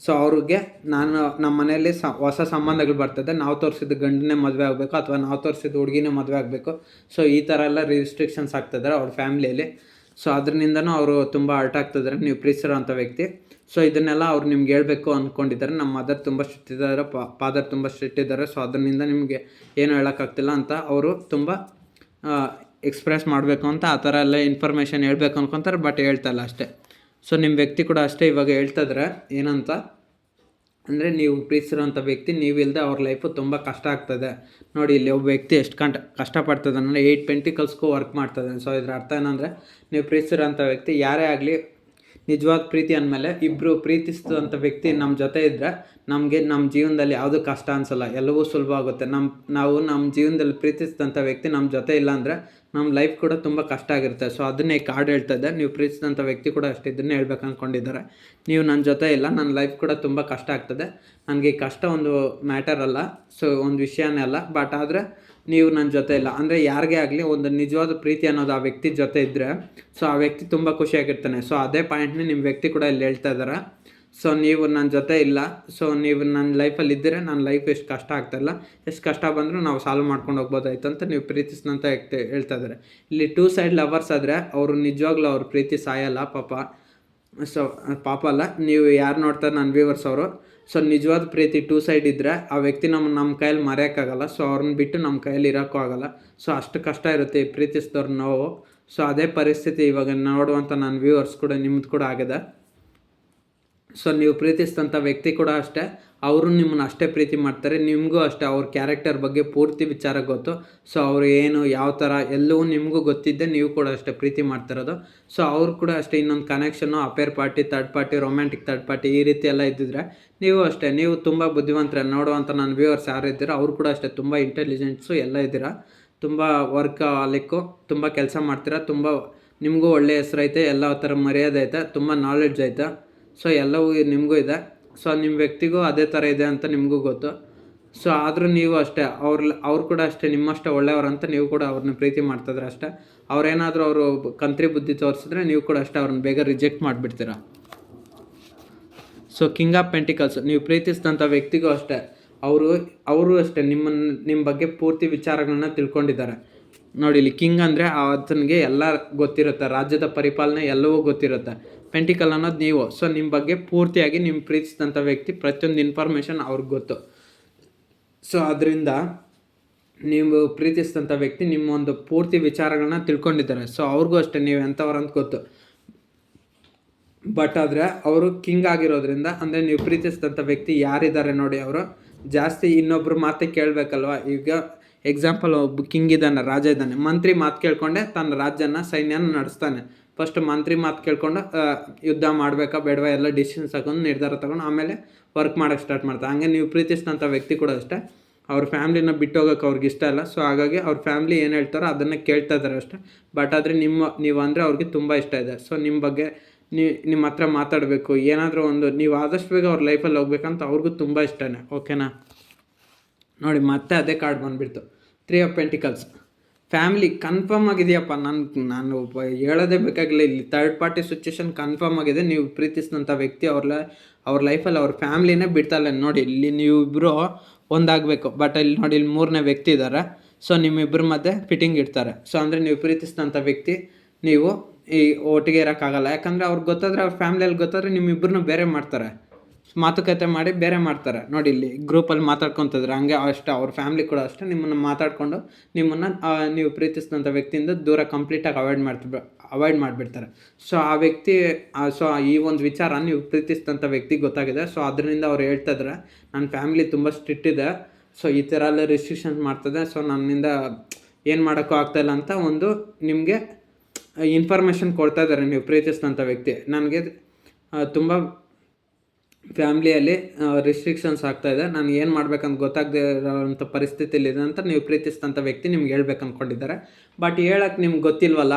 ಸೊ ಅವ್ರಿಗೆ ನಮ್ಮ ಮನೆಯಲ್ಲಿ ಹೊಸ ಸಂಬಂಧಗಳು ಬರ್ತದೆ, ನಾವು ತೋರಿಸಿದ ಗಂಡನೇ ಮದುವೆ ಆಗಬೇಕು, ಅಥವಾ ನಾವು ತೋರಿಸಿದ ಹುಡುಗಿನೇ ಮದುವೆ ಆಗಬೇಕು. ಸೊ ಈ ಥರ ಎಲ್ಲ ರಿಸ್ಟ್ರಿಕ್ಷನ್ಸ್ ಆಗ್ತಿದ್ದಾರೆ ಅವ್ರ ಫ್ಯಾಮ್ಲಿಯಲ್ಲಿ. ಸೊ ಅದರಿಂದನೂ ಅವರು ತುಂಬ ಹರ್ಟ್ ಆಗ್ತಿದ್ದಾರೆ, ನೀವು ಪ್ರೀತಿಸಿರೋಂಥ ವ್ಯಕ್ತಿ. ಸೊ ಇದನ್ನೆಲ್ಲ ಅವ್ರು ನಿಮ್ಗೆ ಹೇಳಬೇಕು ಅಂದ್ಕೊಂಡಿದ್ದಾರೆ. ನಮ್ಮ ಮದರ್ ತುಂಬ ಸ್ಟ್ರಿಕ್ಟ್ ಇದ್ದಾರೆ, ಫಾದರ್ ತುಂಬ ಸ್ಟ್ರಿಕ್ಟ್ ಇದ್ದಾರೆ. ಸೊ ಅದರಿಂದ ನಿಮಗೆ ಏನು ಹೇಳೋಕ್ಕಾಗ್ತಿಲ್ಲ ಅಂತ ಅವರು ತುಂಬ ಎಕ್ಸ್ಪ್ರೆಸ್ ಮಾಡಬೇಕು ಅಂತ ಆ ಥರ ಎಲ್ಲ ಇನ್ಫಾರ್ಮೇಷನ್ ಹೇಳಬೇಕು ಅನ್ಕೊತಾರೆ, ಬಟ್ ಹೇಳ್ತಾಯಿಲ್ಲ ಅಷ್ಟೇ. ಸೊ ನಿಮ್ಮ ವ್ಯಕ್ತಿ ಕೂಡ ಅಷ್ಟೇ ಇವಾಗ ಹೇಳ್ತಾಯಿದ್ರೆ ಏನಂತ ಅಂದರೆ, ನೀವು ಪ್ರೀತಿಸಿರೋಂಥ ವ್ಯಕ್ತಿ ನೀವಿಲ್ಲದೆ ಅವ್ರ ಲೈಫು ತುಂಬ ಕಷ್ಟ ಆಗ್ತದೆ. ನೋಡಿ, ಇಲ್ಲಿ ಒಬ್ಬ ವ್ಯಕ್ತಿ ಎಷ್ಟು ಕಷ್ಟಪಡ್ತದೆ ಅಂದರೆ 8 ಪೆಂಟಿಕಲ್ಸ್ಗೂ ವರ್ಕ್ ಮಾಡ್ತದೆ. ಸೊ ಇದ್ರ ಅರ್ಥ ಏನಂದರೆ, ನೀವು ಪ್ರೀತಿಸಿರೋಂಥ ವ್ಯಕ್ತಿ ಯಾರೇ ಆಗಲಿ, ನಿಜವಾದ ಪ್ರೀತಿ ಅಂದಮೇಲೆ ಇಬ್ಬರು ಪ್ರೀತಿಸಿದಂಥ ವ್ಯಕ್ತಿ ನಮ್ಮ ಜೊತೆ ಇದ್ದರೆ ನಮಗೆ ನಮ್ಮ ಜೀವನದಲ್ಲಿ ಯಾವುದೂ ಕಷ್ಟ ಅನಿಸಲ್ಲ, ಎಲ್ಲವೂ ಸುಲಭ ಆಗುತ್ತೆ. ನಾವು ನಮ್ಮ ಜೀವನದಲ್ಲಿ ಪ್ರೀತಿಸಿದಂಥ ವ್ಯಕ್ತಿ ನಮ್ಮ ಜೊತೆ ಇಲ್ಲ ಅಂದರೆ ನಮ್ಮ ಲೈಫ್ ಕೂಡ ತುಂಬ ಕಷ್ಟ ಆಗಿರುತ್ತೆ. ಸೊ ಅದನ್ನೇ ಈ ಕಾರ್ಡ್ ಹೇಳ್ತಾಯಿದ್ದೆ. ನೀವು ಪ್ರೀತಿಸಿದಂಥ ವ್ಯಕ್ತಿ ಕೂಡ ಅಷ್ಟೇ ಇದನ್ನೇ ಹೇಳ್ಬೇಕು ಅಂದ್ಕೊಂಡಿದ್ದಾರೆ. ನೀವು ನನ್ನ ಜೊತೆ ಇಲ್ಲ, ನನ್ನ ಲೈಫ್ ಕೂಡ ತುಂಬ ಕಷ್ಟ ಆಗ್ತದೆ, ನನಗೆ ಈ ಕಷ್ಟ ಒಂದು ಮ್ಯಾಟರ್ ಅಲ್ಲ, ಸೊ ಒಂದು ವಿಷಯನೇ ಅಲ್ಲ. ಬಟ್ ಆದರೆ ನೀವು ನನ್ನ ಜೊತೆ ಇಲ್ಲ ಅಂದರೆ, ಯಾರಿಗೇ ಆಗಲಿ ಒಂದು ನಿಜವಾದ ಪ್ರೀತಿ ಅನ್ನೋದು ಆ ವ್ಯಕ್ತಿ ಜೊತೆ ಇದ್ದರೆ ಸೊ ಆ ವ್ಯಕ್ತಿ ತುಂಬ ಖುಷಿಯಾಗಿರ್ತಾನೆ. ಸೊ ಅದೇ ಪಾಯಿಂಟ್ನೇ ನಿಮ್ಮ ವ್ಯಕ್ತಿ ಕೂಡ ಇಲ್ಲಿ ಹೇಳ್ತಾ ಇದ್ದಾರೆ. ಸೊ ನೀವು ನನ್ನ ಜೊತೆ ಇಲ್ಲ, ಸೊ ನೀವು ನನ್ನ ಲೈಫಲ್ಲಿ ಇದ್ದರೆ ನನ್ನ ಲೈಫ್ ಎಷ್ಟು ಕಷ್ಟ ಆಗ್ತಾಯಿಲ್ಲ, ಎಷ್ಟು ಕಷ್ಟ ಬಂದರೂ ನಾವು ಸಾಲ್ವ್ ಮಾಡ್ಕೊಂಡು ಹೋಗ್ಬೋದಾಯ್ತು ಅಂತ ನೀವು ಪ್ರೀತಿಸಿದಂಥ ವ್ಯಕ್ತಿ ಹೇಳ್ತಾ ಇದ್ದಾರೆ. ಇಲ್ಲಿ 2 ಸೈಡ್ ಲವರ್ಸ್ ಆದರೆ ಅವರು ನಿಜವಾಗ್ಲೂ ಅವ್ರ ಪ್ರೀತಿ ಸಾಯಲ್ಲ ಪಾಪ. ಸೊ ಪಾಪ ಅಲ್ಲ, ನೀವು ಯಾರು ನೋಡ್ತಾರೆ ನನ್ನ ವ್ಯೂವರ್ಸ್ ಅವರು. ಸೊ ನಿಜವಾದ ಪ್ರೀತಿ 2 ಸೈಡ್ ಇದ್ದರೆ ಆ ವ್ಯಕ್ತಿ ನಮ್ಮ ಕೈಯಲ್ಲಿ ಮರೆಯೋಕ್ಕಾಗಲ್ಲ. ಸೊ ಅವ್ರನ್ನ ಬಿಟ್ಟು ನಮ್ಮ ಕೈಯಲ್ಲಿ ಇರೋಕ್ಕೂ ಆಗಲ್ಲ. ಸೊ ಅಷ್ಟು ಕಷ್ಟ ಇರುತ್ತೆ ಈ ಪ್ರೀತಿಸಿದವ್ರ ನೋವು. ಸೊ ಅದೇ ಪರಿಸ್ಥಿತಿ ಇವಾಗ ನೋಡುವಂಥ ನನ್ನ ವ್ಯೂವರ್ಸ್ ಕೂಡ ನಿಮ್ಮದು ಕೂಡ ಆಗಿದೆ. ಸೊ ನೀವು ಪ್ರೀತಿಸಿದಂಥ ವ್ಯಕ್ತಿ ಕೂಡ ಅಷ್ಟೇ, ಅವರು ನಿಮ್ಮನ್ನು ಅಷ್ಟೇ ಪ್ರೀತಿ ಮಾಡ್ತಾರೆ. ನಿಮಗೂ ಅಷ್ಟೇ ಅವ್ರ ಕ್ಯಾರೆಕ್ಟರ್ ಬಗ್ಗೆ ಪೂರ್ತಿ ವಿಚಾರ ಗೊತ್ತು. ಸೊ ಅವರು ಏನು ಯಾವ ಥರ ಎಲ್ಲವೂ ನಿಮಗೂ ಗೊತ್ತಿದ್ದೆ ನೀವು ಕೂಡ ಅಷ್ಟೇ ಪ್ರೀತಿ ಮಾಡ್ತಿರೋದು. ಸೊ ಅವ್ರು ಕೂಡ ಅಷ್ಟೇ ಇನ್ನೊಂದು connection, appear party, third party, romantic third party ಈ ರೀತಿ ಎಲ್ಲ ಇದ್ದಿದ್ರೆ ನೀವು ಅಷ್ಟೇ, ನೀವು ತುಂಬ ಬುದ್ಧಿವಂತರ ನೋಡುವಂಥ ನನ್ನ ವ್ಯೂವರ್ಸ್ ಯಾರು ಇದ್ದೀರಾ ಅವರು ಕೂಡ ಅಷ್ಟೇ ತುಂಬ ಇಂಟೆಲಿಜೆನ್ಸು ಎಲ್ಲ ಇದ್ದೀರಾ, ತುಂಬ ವರ್ಕ್ ಆಲಿಕ್ಕು, ತುಂಬ ಕೆಲಸ ಮಾಡ್ತೀರಾ, ತುಂಬ ನಿಮಗೂ ಒಳ್ಳೆಯ ಹೆಸರು ಐತೆ, ಎಲ್ಲ ಥರ ಮರ್ಯಾದೆ ಐತೆ, ತುಂಬ ನಾಲೆಡ್ಜ್ ಐತೆ. ಸೊ ಎಲ್ಲವೂ ನಿಮಗೂ ಇದೆ. ಸೊ ನಿಮ್ಮ ವ್ಯಕ್ತಿಗೂ ಅದೇ ಥರ ಇದೆ ಅಂತ ನಿಮಗೂ ಗೊತ್ತು. ಸೊ ಆದರೂ ನೀವು ಅಷ್ಟೇ ಅವ್ರು ಕೂಡ ಅಷ್ಟೇ ನಿಮ್ಮಷ್ಟೇ ಒಳ್ಳೆಯವ್ರಂತ ನೀವು ಕೂಡ ಅವ್ರನ್ನ ಪ್ರೀತಿ ಮಾಡ್ತಿದ್ರೆ ಅಷ್ಟೇ. ಅವ್ರೇನಾದರೂ ಅವರು ಕಂತ್ರಿ ಬುದ್ಧಿ ತೋರಿಸಿದ್ರೆ ನೀವು ಕೂಡ ಅಷ್ಟೇ ಅವ್ರನ್ನ ಬೇಗ ರಿಜೆಕ್ಟ್ ಮಾಡಿಬಿಡ್ತೀರ. ಸೊ ಕಿಂಗ್ ಆಫ್ ಪೆಂಟಿಕಲ್ಸ್, ನೀವು ಪ್ರೀತಿಸಿದಂಥ ವ್ಯಕ್ತಿಗೂ ಅಷ್ಟೇ ಅವರು ಅಷ್ಟೇ ನಿಮ್ಮ ಬಗ್ಗೆ ಪೂರ್ತಿ ವಿಚಾರಗಳನ್ನ ತಿಳ್ಕೊಂಡಿದ್ದಾರೆ. ನೋಡಿ ಇಲ್ಲಿ ಕಿಂಗ್ ಅಂದರೆ ಆತನಿಗೆ ಎಲ್ಲ ಗೊತ್ತಿರುತ್ತೆ, ರಾಜ್ಯದ ಪರಿಪಾಲನೆ ಎಲ್ಲವೂ ಗೊತ್ತಿರುತ್ತೆ. ಪೆಂಟಿಕಲ್ ಅನ್ನೋದು ನೀವು. ಸೊ ನಿಮ್ಮ ಬಗ್ಗೆ ಪೂರ್ತಿಯಾಗಿ ನಿಮ್ಮ ಪ್ರೀತಿಸಿದಂಥ ವ್ಯಕ್ತಿ ಪ್ರತಿಯೊಂದು ಇನ್ಫಾರ್ಮೇಷನ್ ಅವ್ರಿಗೆ ಗೊತ್ತು. ಸೊ ಅದರಿಂದ ನೀವು ಪ್ರೀತಿಸಿದಂಥ ವ್ಯಕ್ತಿ ನಿಮ್ಮ ಒಂದು ಪೂರ್ತಿ ವಿಚಾರಗಳನ್ನ ತಿಳ್ಕೊಂಡಿದ್ದಾರೆ. ಸೊ ಅವ್ರಿಗೂ ಅಷ್ಟೇ ನೀವು ಎಂಥವ್ರು ಅಂತ ಗೊತ್ತು. ಬಟ್ ಆದರೆ ಅವರು ಕಿಂಗ್ ಆಗಿರೋದ್ರಿಂದ, ಅಂದರೆ ನೀವು ಪ್ರೀತಿಸಿದಂಥ ವ್ಯಕ್ತಿ ಯಾರಿದ್ದಾರೆ ನೋಡಿ, ಅವರು ಜಾಸ್ತಿ ಇನ್ನೊಬ್ಬರು ಮಾತೇ ಕೇಳಬೇಕಲ್ವ. ಈಗ ಎಕ್ಸಾಂಪಲ್ ಒಬ್ಬ ಕಿಂಗ್ ಇದ್ದಾನೆ, ರಾಜ ಇದ್ದಾನೆ, ಮಂತ್ರಿ ಮಾತು ಕೇಳ್ಕೊಂಡೆ ತನ್ನ ರಾಜ್ಯನ ಸೈನ್ಯನ ನಡೆಸ್ತಾನೆ. ಫಸ್ಟ್ ಮಂತ್ರಿ ಮಾತು ಕೇಳ್ಕೊಂಡು ಯುದ್ಧ ಮಾಡಬೇಕಾ ಬೇಡವಾ ಎಲ್ಲ ಡಿಸಿಷನ್ಸ್ ತಗೊಂಡು ನಿರ್ಧಾರ ತಗೊಂಡು ಆಮೇಲೆ ವರ್ಕ್ ಮಾಡೋಕ್ಕೆ ಸ್ಟಾರ್ಟ್ ಮಾಡ್ತಾರೆ. ಹಂಗೆ ನೀವು ಪ್ರೀತಿಸಿದಂಥ ವ್ಯಕ್ತಿ ಕೂಡ ಅಷ್ಟೇ, ಅವ್ರ ಫ್ಯಾಮ್ಲಿನ ಬಿಟ್ಟು ಹೋಗೋಕೆ ಅವ್ರಿಗೆ ಇಷ್ಟ ಇಲ್ಲ. ಸೊ ಹಾಗಾಗಿ ಅವ್ರ ಫ್ಯಾಮ್ಲಿ ಏನು ಹೇಳ್ತಾರೋ ಅದನ್ನು ಕೇಳ್ತಾ ಇದ್ದಾರೆ ಅಷ್ಟೇ. ಬಟ್ ಆದರೆ ನೀವು ಅಂದರೆ ಅವ್ರಿಗೆ ತುಂಬ ಇಷ್ಟ ಇದೆ. ಸೊ ನಿಮ್ಮ ಬಗ್ಗೆ ನಿಮ್ಮ ಹತ್ರ ಮಾತಾಡಬೇಕು, ಏನಾದರೂ ಒಂದು ನೀವು ಆದಷ್ಟು ಬೇಗ ಅವ್ರ ಲೈಫಲ್ಲಿ ಹೋಗ್ಬೇಕಂತ ಅವ್ರಿಗೂ ತುಂಬ ಇಷ್ಟನೇ. ಓಕೆನಾ? ನೋಡಿ ಮತ್ತೆ ಅದೇ ಕಾರ್ಡ್ ಬಂದುಬಿಡ್ತು, 3 ಆಫ್ ಪೆಂಟಿಕಲ್ಸ್. ಫ್ಯಾಮ್ಲಿ ಕನ್ಫರ್ಮ್ ಆಗಿದೆಯಪ್ಪ, ನಾನು ಹೇಳೋದೇ ಬೇಕಾಗಿಲ್ಲ. ಇಲ್ಲಿ ಥರ್ಡ್ ಪಾರ್ಟಿ ಸಿಚುವೇಶನ್ ಕನ್ಫರ್ಮ್ ಆಗಿದೆ. ನೀವು ಪ್ರೀತಿಸಿದಂಥ ವ್ಯಕ್ತಿ ಅವ್ರ ಲೈಫಲ್ಲಿ ಅವ್ರ ಫ್ಯಾಮ್ಲಿನೇ ಬಿಡ್ತಾಯಿಲ್ಲ. ನೋಡಿ ಇಲ್ಲಿ ನೀವು ಇಬ್ಬರು ಒಂದಾಗಬೇಕು, ಬಟ್ ಇಲ್ಲಿ ನೋಡಿ ಇಲ್ಲಿ 3ನೇ ವ್ಯಕ್ತಿ ಇದ್ದಾರೆ. ಸೊ ನಿಮ್ಮಿಬ್ಬರ ಮಧ್ಯೆ ಫಿಟ್ಟಿಂಗ್ ಇಡ್ತಾರೆ. ಸೊ ಅಂದರೆ ನೀವು ಪ್ರೀತಿಸಿದಂಥ ವ್ಯಕ್ತಿ ನೀವು ಈ ಒಟ್ಟಿಗೆ ಇರೋಕ್ಕಾಗಲ್ಲ. ಯಾಕಂದರೆ ಅವ್ರಿಗೆ ಗೊತ್ತಾದರೆ, ಅವ್ರ ಫ್ಯಾಮ್ಲಿಯಲ್ಲಿ ಗೊತ್ತಾದರೆ ನಿಮ್ಮಿಬ್ಬರನ್ನೂ ಬೇರೆ ಮಾಡ್ತಾರೆ, ಮಾತುಕತೆ ಮಾಡಿ ಬೇರೆ ಮಾಡ್ತಾರೆ. ನೋಡಿ ಇಲ್ಲಿ ಗ್ರೂಪಲ್ಲಿ ಮಾತಾಡ್ಕೊತಿದ್ರೆ ಹಂಗೆ ಅಷ್ಟೇ ಅವ್ರ ಫ್ಯಾಮ್ಲಿ ಕೂಡ ಅಷ್ಟೇ ನಿಮ್ಮನ್ನು ಮಾತಾಡಿಕೊಂಡು ನೀವು ಪ್ರೀತಿಸಿದಂಥ ವ್ಯಕ್ತಿಯಿಂದ ದೂರ ಕಂಪ್ಲೀಟಾಗಿ ಅವಾಯ್ಡ್ ಮಾಡಿಬಿಡ್ತಾರೆ. ಸೊ ಆ ವ್ಯಕ್ತಿ ಈ ಒಂದು ವಿಚಾರ ನೀವು ಪ್ರೀತಿಸಿದಂಥ ವ್ಯಕ್ತಿಗೆ ಗೊತ್ತಾಗಿದೆ. ಸೊ ಅದರಿಂದ ಅವ್ರು ಹೇಳ್ತಾ ಇದ್ದಾರೆ, ನನ್ನ ಫ್ಯಾಮ್ಲಿ ತುಂಬ ಸ್ಟ್ರಿಕ್ಟ್ ಇದೆ, ಸೊ ಈ ಥರ ಎಲ್ಲ ರಿಸ್ಟ್ರಿಕ್ಷನ್ಸ್ ಮಾಡ್ತದೆ, ಸೊ ನನ್ನಿಂದ ಏನು ಮಾಡೋಕ್ಕೂ ಆಗ್ತಾಯಿಲ್ಲ ಅಂತ ಒಂದು ನಿಮಗೆ ಇನ್ಫಾರ್ಮೇಷನ್ ಕೊಡ್ತಾ ಇದ್ದಾರೆ ನೀವು ಪ್ರೀತಿಸಿದಂಥ ವ್ಯಕ್ತಿ. ನನಗೆ ತುಂಬ ಫ್ಯಾಮ್ಲಿಯಲ್ಲಿ ರಿಸ್ಟ್ರಿಕ್ಷನ್ಸ್ ಆಗ್ತಾಯಿದೆ, ನಾನು ಏನು ಮಾಡ್ಬೇಕಂತ ಗೊತ್ತಾಗದೇ ಇರೋಂಥ ಪರಿಸ್ಥಿತಿಲಿದೆ ಅಂತ ನೀವು ಪ್ರೀತಿಸಿದಂಥ ವ್ಯಕ್ತಿ ನಿಮ್ಗೆ ಹೇಳ್ಬೇಕು ಅಂದ್ಕೊಂಡಿದ್ದಾರೆ. ಬಟ್ ಹೇಳಕ್ಕೆ ನಿಮ್ಗೆ ಗೊತ್ತಿಲ್ವಲ್ಲ,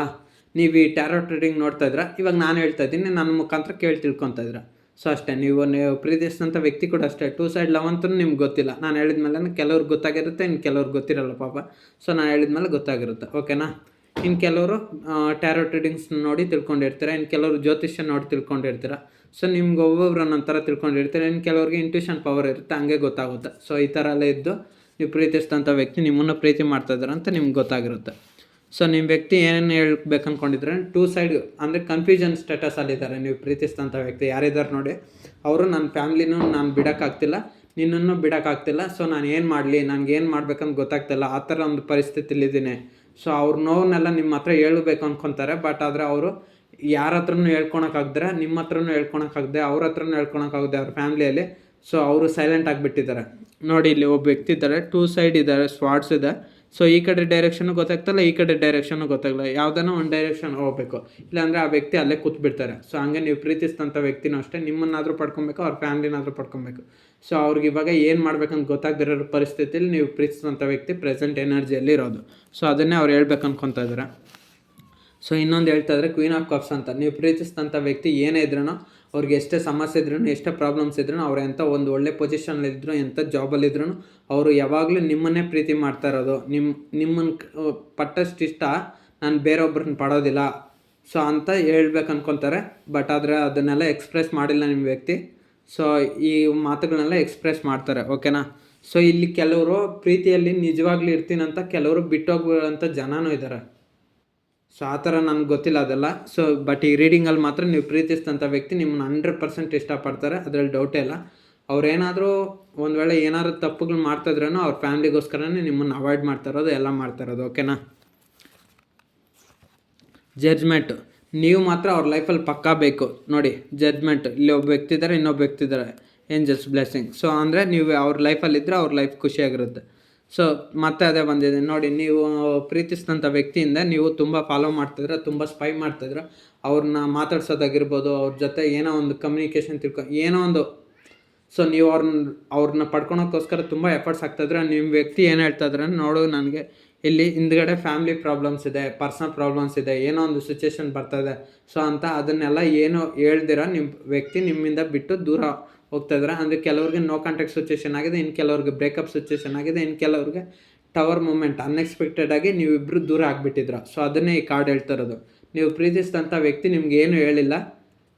ನೀವು ಈ ಟ್ಯಾರೋ ಟ್ರೇಡಿಂಗ್ ನೋಡ್ತಾ ಇದ್ರೆ ಇವಾಗ ನಾನು ಹೇಳ್ತಾ ಇದ್ದೀನಿ, ನನ್ನ ಮುಖಾಂತರ ಕೇಳಿ ತಿಳ್ಕೊತಾ ಇದ್ರೆ. ಸೊ ಅಷ್ಟೇ, ನೀವು ಪ್ರೀತಿಸಿದಂಥ ವ್ಯಕ್ತಿ ಕೂಡ ಅಷ್ಟೇ 2 ಸೈಡ್ ಲವ್ ಅಂತೂ ನಿಮ್ಗೆ ಗೊತ್ತಿಲ್ಲ. ನಾನು ಹೇಳಿದ್ಮೇಲೆ ಕೆಲವ್ರಿಗೆ ಗೊತ್ತಾಗಿರುತ್ತೆ, ಇನ್ನು ಕೆಲವ್ರಿಗೆ ಗೊತ್ತಿರಲ್ಲ ಪಾಪ. ಸೊ ನಾನು ಹೇಳಿದ್ಮೇಲೆ ಗೊತ್ತಾಗಿರುತ್ತೆ. ಓಕೆನಾ? ಇನ್ನು ಕೆಲವರು ಟ್ಯಾರೋ ಟ್ರೇಡಿಂಗ್ಸ್ ನೋಡಿ ತಿಳ್ಕೊಂಡಿರ್ತೀರ, ಇನ್ನು ಕೆಲವರು ಜ್ಯೋತಿಷ್ಯ ನೋಡಿ ತಿಳ್ಕೊಂಡಿರ್ತೀರ. ಸೊ ನಿಮ್ಗೆ ಒಬ್ಬೊಬ್ರು ಒಂಥರ ತಿಳ್ಕೊಂಡಿರ್ತೀರ, ಇನ್ನು ಕೆಲವ್ರಿಗೆ ಇಂಟ್ಯೂಷನ್ ಪವರ್ ಇರುತ್ತೆ, ಹಂಗೆ ಗೊತ್ತಾಗುತ್ತೆ. ಸೊ ಈ ಥರ ಎಲ್ಲ ಇದ್ದು ನೀವು ಪ್ರೀತಿಸಿದಂಥ ವ್ಯಕ್ತಿ ನಿಮ್ಮನ್ನು ಪ್ರೀತಿ ಮಾಡ್ತಾಯಿದ್ದಾರೆ ಅಂತ ನಿಮ್ಗೆ ಗೊತ್ತಾಗಿರುತ್ತೆ. ಸೊ ನಿಮ್ಮ ವ್ಯಕ್ತಿ ಏನೇನು ಹೇಳ್ಬೇಕು ಅಂದ್ಕೊಂಡಿದ್ರೆ 2 ಸೈಡ್ ಅಂದರೆ ಕನ್ಫ್ಯೂಷನ್ ಸ್ಟೇಟಸಲ್ಲಿದ್ದಾರೆ. ನೀವು ಪ್ರೀತಿಸಿದಂಥ ವ್ಯಕ್ತಿ ಯಾರಿದ್ದಾರೆ ನೋಡಿ, ಅವರು ನನ್ನ ಫ್ಯಾಮ್ಲಿನೂ ನಾನು ಬಿಡೋಕ್ಕಾಗ್ತಿಲ್ಲ, ನಿನ್ನನ್ನು ಬಿಡೋಕ್ಕಾಗ್ತಿಲ್ಲ, ಸೊ ನಾನು ಏನು ಮಾಡಲಿ, ನನಗೆ ಏನು ಮಾಡ್ಬೇಕಂತ ಗೊತ್ತಾಗ್ತಿಲ್ಲ, ಆ ಥರ ಒಂದು ಪರಿಸ್ಥಿತಿಲಿದ್ದೀನಿ. ಸೊ ಅವ್ರ ನೋವನ್ನೆಲ್ಲ ನಿಮ್ಮ ಹತ್ರ ಹೇಳ್ಬೇಕು ಅಂದ್ಕೊತಾರೆ. ಬಟ್ ಆದರೆ ಅವರು ಯಾರ ಹತ್ರನೂ ಹೇಳ್ಕೊಳಕ್ಕಾಗ್ದರೆ, ನಿಮ್ಮ ಹತ್ರನೂ ಹೇಳ್ಕೊಳಕ್ಕಾಗದೆ, ಅವ್ರ ಹತ್ರನೂ ಹೇಳ್ಕೊಳಕ್ಕಾಗದೆ ಅವ್ರ ಫ್ಯಾಮ್ಲಿಯಲ್ಲಿ. ಸೊ ಅವರು ಸೈಲೆಂಟ್ ಆಗಿಬಿಟ್ಟಿದ್ದಾರೆ. ನೋಡಿ ಇಲ್ಲಿ ಒಬ್ಬ ವ್ಯಕ್ತಿ ಇದ್ದಾರೆ, 2 ಸೈಡ್ ಇದ್ದಾರೆ, ಸ್ವಾಟ್ಸ್ ಇದೆ. ಸೊ ಈ ಕಡೆ ಡೈರೆಕ್ಷನು ಗೊತ್ತಾಗ್ತಲ್ಲ, ಈ ಕಡೆ ಡೈರೆಕ್ಷನು ಗೊತ್ತಾಗಲ್ಲ, ಯಾವುದನ್ನೋ ಒಂದು ಡೈರೆಕ್ಷನ್ ಹೋಗಬೇಕು, ಇಲ್ಲಾಂದರೆ ಆ ವ್ಯಕ್ತಿ ಅಲ್ಲೇ ಕೂತ್ಬಿಡ್ತಾರೆ. ಸೊ ಹಂಗೆ ನೀವು ಪ್ರೀತಿಸಿದಂಥ ವ್ಯಕ್ತಿನೂ ಅಷ್ಟೇ, ನಿಮ್ಮನ್ನಾದರೂ ಪಡ್ಕೊಬೇಕು, ಅವ್ರ ಫ್ಯಾಮ್ಲಿನಾದರೂ ಪಡ್ಕೊಬೇಕು. ಸೊ ಅವ್ರಿಗೆ ಇವಾಗ ಏನು ಮಾಡ್ಬೇಕಂತ ಗೊತ್ತಾಗದಿರೋ ಪರಿಸ್ಥಿತಿಯಲ್ಲಿ ನೀವು ಪ್ರೀತಿಸಿದಂಥ ವ್ಯಕ್ತಿ ಪ್ರೆಸೆಂಟ್ ಎನರ್ಜಿಯಲ್ಲಿ ಇರೋದು. ಸೊ ಅದನ್ನೇ ಅವ್ರು ಹೇಳ್ಬೇಕು ಅನ್ಕೊತಾ ಇದ್ದಾರೆ. ಸೊ ಇನ್ನೊಂದು ಹೇಳ್ತಾ ಇದ್ದಾರೆ ಕ್ವೀನ್ ಆಫ್ ಕಪ್ಸ್ ಅಂತ. ನೀವು ಪ್ರೀತಿಸಿದಂಥ ವ್ಯಕ್ತಿ ಏನೇ ಇದ್ರೂ, ಅವ್ರಿಗೆ ಎಷ್ಟೇ ಸಮಸ್ಯೆ ಇದ್ರೂ, ಎಷ್ಟೇ ಪ್ರಾಬ್ಲಮ್ಸ್ ಇದ್ರೂ, ಅವ್ರು ಎಂಥ ಒಂದು ಒಳ್ಳೆ ಪೊಸಿಷನ್ಲಿದ್ದರೂ, ಎಂಥ ಜಾಬಲ್ಲಿದ್ರೂ ಅವರು ಯಾವಾಗಲೂ ನಿಮ್ಮನ್ನೇ ಪ್ರೀತಿ ಮಾಡ್ತಾ ಇರೋದು. ನಿಮ್ಮನ್ನು ಪಟ್ಟಷ್ಟು ಇಷ್ಟ ನಾನು ಬೇರೊಬ್ಬರನ್ನ ಪಡೋದಿಲ್ಲ ಸೊ ಅಂತ ಹೇಳ್ಬೇಕು ಅನ್ಕೊತಾರೆ. ಬಟ್ ಆದರೆ ಅದನ್ನೆಲ್ಲ ಎಕ್ಸ್ಪ್ರೆಸ್ ಮಾಡಿಲ್ಲ ನಿಮ್ಮ ವ್ಯಕ್ತಿ. ಸೊ ಈ ಮಾತುಗಳನ್ನೆಲ್ಲ ಎಕ್ಸ್ಪ್ರೆಸ್ ಮಾಡ್ತಾರೆ. ಓಕೆನಾ? ಸೊ ಇಲ್ಲಿ ಕೆಲವರು ಪ್ರೀತಿಯಲ್ಲಿ ನಿಜವಾಗ್ಲೂ ಇರ್ತೀನಂತ, ಕೆಲವರು ಬಿಟ್ಟೋಗುವಂಥ ಜನನೂ ಇದ್ದಾರೆ. ಸೊ ಆ ಥರ ನನಗೆ ಗೊತ್ತಿಲ್ಲ ಅದೆಲ್ಲ. ಸೊ ಬಟ್ ಈ ರೀಡಿಂಗಲ್ಲಿ ಮಾತ್ರ ನೀವು ಪ್ರೀತಿಸಿದಂಥ ವ್ಯಕ್ತಿ ನಿಮ್ಮನ್ನು 100% ಇಷ್ಟಪಡ್ತಾರೆ, ಅದರಲ್ಲಿ ಡೌಟೇ ಇಲ್ಲ. ಅವ್ರೇನಾದರೂ ಒಂದು ವೇಳೆ ಏನಾದರೂ ತಪ್ಪುಗಳು ಮಾಡ್ತಾಯಿದ್ರೂ ಅವ್ರ ಫ್ಯಾಮ್ಲಿಗೋಸ್ಕರನೇ ನಿಮ್ಮನ್ನು ಅವಾಯ್ಡ್ ಮಾಡ್ತಾ ಇರೋದು, ಎಲ್ಲ ಮಾಡ್ತಾ ಇರೋದು. ಓಕೆನಾ? ಜಡ್ಜ್ಮೆಂಟ್. ನೀವು ಮಾತ್ರ ಅವ್ರ ಲೈಫಲ್ಲಿ ಪಕ್ಕಾ ಬೇಕು ನೋಡಿ. ಜಡ್ಜ್ಮೆಂಟ್, ಇಲ್ಲಿ ಒಬ್ಬ ವ್ಯಕ್ತಿ ಇದ್ದಾರೆ, ಇನ್ನೊಬ್ಬ ವ್ಯಕ್ತಿ ಇದ್ದಾರೆ, ಏಂಜಲ್ಸ್ ಬ್ಲೆಸ್ಸಿಂಗ್. ಸೊ ಅಂದರೆ ನೀವು ಅವ್ರ ಲೈಫಲ್ಲಿದ್ದರೆ ಅವ್ರ ಲೈಫ್ ಖುಷಿಯಾಗಿರುತ್ತೆ. ಸೊ ಮತ್ತೆ ಅದೇ ಬಂದಿದೆ ನೋಡಿ, ನೀವು ಪ್ರೀತಿಸಿದಂಥ ವ್ಯಕ್ತಿಯಿಂದ ನೀವು ತುಂಬ ಫಾಲೋ ಮಾಡ್ತಿದ್ರೆ, ತುಂಬ ಸ್ಪೈ ಮಾಡ್ತಿದ್ರೆ, ಅವ್ರನ್ನ ಮಾತಾಡ್ಸೋದಾಗಿರ್ಬೋದು, ಅವ್ರ ಜೊತೆ ಏನೋ ಒಂದು ಕಮ್ಯುನಿಕೇಷನ್ ಏನೋ ಒಂದು. ಸೊ ನೀವು ಅವ್ರನ್ನ ಪಡ್ಕೊಳೋಕ್ಕೋಸ್ಕರ ತುಂಬ ಎಫರ್ಟ್ಸ್ ಆಗ್ತಾಯಿದ್ರೆ, ನಿಮ್ಮ ವ್ಯಕ್ತಿ ಏನು ಹೇಳ್ತಾಯಿದ್ರೆ ನೋಡು, ನನಗೆ ಇಲ್ಲಿ ಹಿಂದ್ಗಡೆ ಫ್ಯಾಮಿಲಿ ಪ್ರಾಬ್ಲಮ್ಸ್ ಇದೆ, ಪರ್ಸ್ನಲ್ ಪ್ರಾಬ್ಲಮ್ಸ್ ಇದೆ, ಏನೋ ಒಂದು ಸಿಚುವೇಶನ್ ಬರ್ತದೆ. ಸೊ ಅಂತ ಅದನ್ನೆಲ್ಲ ಏನು ಹೇಳ್ದಿರ ನಿಮ್ಮ ವ್ಯಕ್ತಿ ನಿಮ್ಮಿಂದ ಬಿಟ್ಟು ದೂರ ಹೋಗ್ತಾಯಿದ್ರೆ. ಅಂದರೆ ಕೆಲವ್ರಿಗೆ ನೋ ಕಾಂಟ್ಯಾಕ್ಟ್ ಸಿಚುವೇಶನ್ ಆಗಿದೆ, ಇನ್ನು ಕೆಲವ್ರಿಗೆ ಬ್ರೇಕಪ್ ಸಿಚುವೇಶನ್ ಆಗಿದೆ, ಇನ್ನು ಕೆಲವ್ರಿಗೆ ಟವರ್ ಮೂಮೆಂಟ್, ಅನ್ಎಕ್ಸ್ಪೆಕ್ಟೆಡ್ ಆಗಿ ನೀವಿಬ್ಬರು ದೂರ ಆಗಿಬಿಟ್ಟಿದ್ರ. ಸೊ ಅದನ್ನೇ ಈ ಕಾರ್ಡ್ ಹೇಳ್ತಾ ಇರೋದು. ನೀವು ಪ್ರೀತಿಸಿದಂಥ ವ್ಯಕ್ತಿ ನಿಮ್ಗೆ ಏನು ಹೇಳಿಲ್ಲ,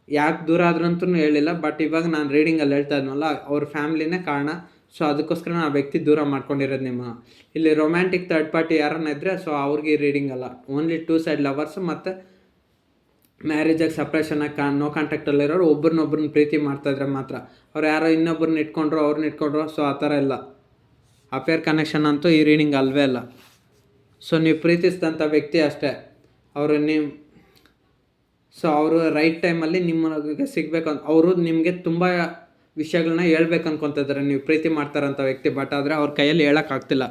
ಯಾಕೆ ದೂರ ಆದ್ರಂತೂ ಹೇಳಿಲ್ಲ. ಬಟ್ ಇವಾಗ ನಾನು ರೀಡಿಂಗಲ್ಲಿ ಹೇಳ್ತಾ ಇದ್ನಲ್ಲ, ಅವ್ರ ಫ್ಯಾಮ್ಲಿನೇ ಕಾರಣ. ಸೊ ಅದಕ್ಕೋಸ್ಕರ ಆ ವ್ಯಕ್ತಿ ದೂರ ಮಾಡ್ಕೊಂಡಿರೋದು ನಿಮ್ಮ. ಇಲ್ಲಿ ರೊಮ್ಯಾಂಟಿಕ್ ಥರ್ಡ್ ಪಾರ್ಟಿ ಯಾರನ್ನ ಇದ್ದರೆ ಸೊ ಅವ್ರಿಗೆ ರೀಡಿಂಗ್ ಅಲ್ಲ, ಓನ್ಲಿ 2 ಸೈಡ್ ಲವರ್ಸ್ ಮತ್ತು ಮ್ಯಾರೇಜಾಗಿ ಸಪ್ರೇಷನಾಗಿ ನೋ ಕಾಂಟ್ಯಾಕ್ಟಲ್ಲಿರೋರು ಒಬ್ರನ್ನೊಬ್ರನ್ನ ಪ್ರೀತಿ ಮಾಡ್ತಾಯಿದ್ರೆ ಮಾತ್ರ. ಅವ್ರು ಯಾರೋ ಇನ್ನೊಬ್ಬರನ್ನ ಅವ್ರನ್ನ ಇಟ್ಕೊಂಡ್ರು. ಸೊ ಆ ಥರ ಇಲ್ಲ, ಅಫೇರ್ ಕನೆಕ್ಷನ್ ಅಂತೂ ಈ ರೀಡಿಂಗ್ ಅಲ್ವೇ ಅಲ್ಲ. ಸೊ ನೀವು ಪ್ರೀತಿಸಿದಂಥ ವ್ಯಕ್ತಿ ಅಷ್ಟೇ, ಅವರು ಸೊ ಅವರು ರೈಟ್ ಟೈಮಲ್ಲಿ ನಿಮಗೆ ಸಿಗಬೇಕು ಅಂತ ಅವರು ನಿಮಗೆ ತುಂಬ ವಿಷಯಗಳನ್ನ ಹೇಳ್ಬೇಕು ಅನ್ಕೊತಿದ್ದಾರೆ, ನೀವು ಪ್ರೀತಿ ಮಾಡ್ತಾರಂಥ ವ್ಯಕ್ತಿ. ಬಟ್ ಆದರೆ ಅವ್ರ ಕೈಯಲ್ಲಿ ಹೇಳೋಕ್ಕಾಗ್ತಿಲ್ಲ.